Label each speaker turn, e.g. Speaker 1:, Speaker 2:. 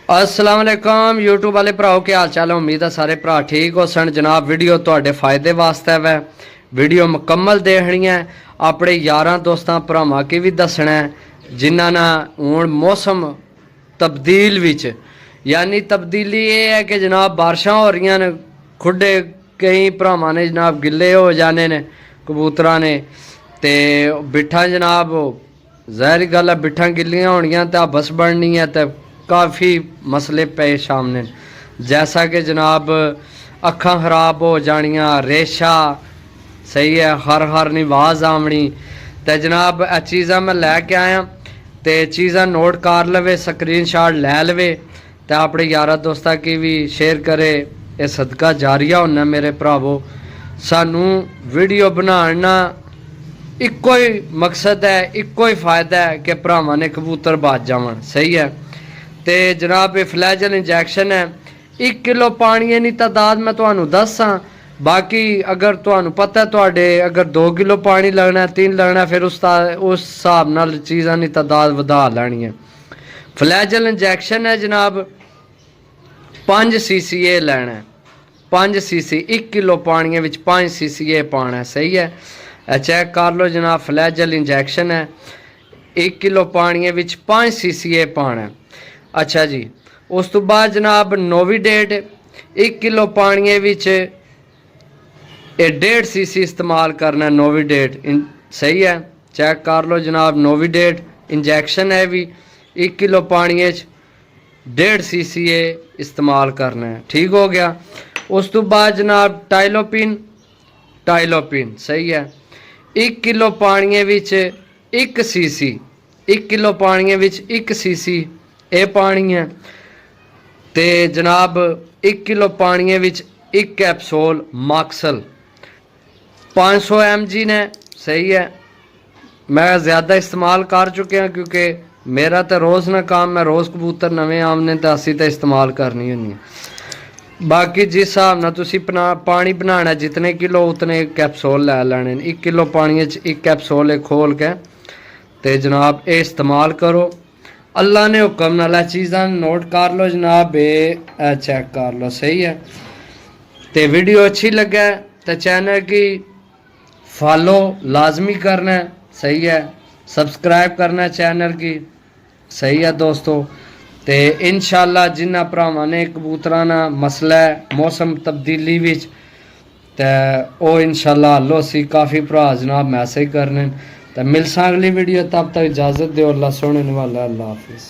Speaker 1: अस्सलाम वालेकुम यूट्यूब वाले भराओ क्या हाल चाल है। उम्मीद है सारे भरा ठीक हो सन। जनाब वीडियो तुहाडे फायदे वास्ते वै, वीडियो मुकम्मल देखनी है, अपने यारां दोस्तां भरावां की भी दसना है जिन्हां ना हुण मौसम तब्दील विच यानी तब्दीली ये है कि जनाब बारिशां हो रही ने, खुडे कई भरावां ने जनाब गिले हो जाने ने कबूतरां ने, ते बिठा जनाब ज़ाहिर गल है बिठा गिलियां होनियां ते बस बननी है, तो काफ़ी मसले पेश सामने, जैसा कि जनाब अखा खराब हो जानियां, रेशा सही है, हर निवाज आवनी, तो जनाब ए चीज़ा मैं लैके आया, तो चीज़ा नोट कर लवे, स्क्रीन शॉट लै लवे, तो अपने यारा दोस्तां की भी शेयर करे। ये सदका जारिया होना मेरे भरावो। सानू वीडियो बनाना इक्को ही मकसद है, इक्को ही फायदा है कि भरावां ने कबूतर बच जावन। सही है। तो जनाब ये फ्लैजल इंजैक्शन है, 1 किलो पानी की तादाद मैं तुहानू दसा, बाकी अगर तुहानू पता है तुहाडे अगर 2 किलो पानी लगना है, 3 लगना है, फिर उस हिसाब नाल चीज़ां की तादाद वधा लैनी है। फ्लैजल इंजैक्शन है जनाब 5 cc लैना है, 5 cc 1 किलो पानी में 5 cc पाना है। सही है, चेक कर लो जनाब, फ्लैजल इंजैक्शन है 1 किलो पानी में 5 cc पाना है। अच्छा जी, उस तो बाद जनाब नोवीडेट 1 किलो पानी में 1.5 cc इस्तेमाल करना है। नोवीडेट सही है, चेक कर लो जनाब, नोवीडेट इंजैक्शन है भी 1 किलो पानी 1.5 cc इस्तेमाल करना है। ठीक हो गया। उस तो बाद जनाब टाइलोपिन सही है, 1 किलो पानी में 1 cc, 1 किलो पानी में 1 cc ये पानी है। तो जनाब 1 किलो पानी में 1 कैप्सूल माक्सल 500 mg ने। सही है, मैं ज़्यादा इस्तेमाल कर चुके हैं क्योंकि मेरा तो रोज़ ना काम, मैं रोज़ कबूतर नवे आमने तो असी तो इस्तेमाल करनी होनी है। बाकी जिस हिसाब ना तुसी पानी बनाना जितने किलो उतने कैप्सूल लै लैने। 1 किलो पानी 1 कैप्सूल खोल के तो जनाब ये इस्तेमाल करो। अल्लाह ने हुक्म नाल चीज़ां नोट कर लो जनाब, ये चेक कर लो। सही है, तो वीडियो अच्छी लगे तो चैनल की फॉलो लाजमी करना है। सही है, सब्सक्राइब करना है चैनल की। सही है दोस्तों, तो इंशाल्लाह जिन्हां भरावां ने कबूतरां ना मसला है मौसम तब्दीली विच, तो इंशाल्लाह हल होसी। काफ़ी भरा जनाब मैसेज करने, तो मिलसां अगली वीडियो, तब तक इजाज़त दो। अल्लाह सोहने वाला, अल्लाह हाफिज़।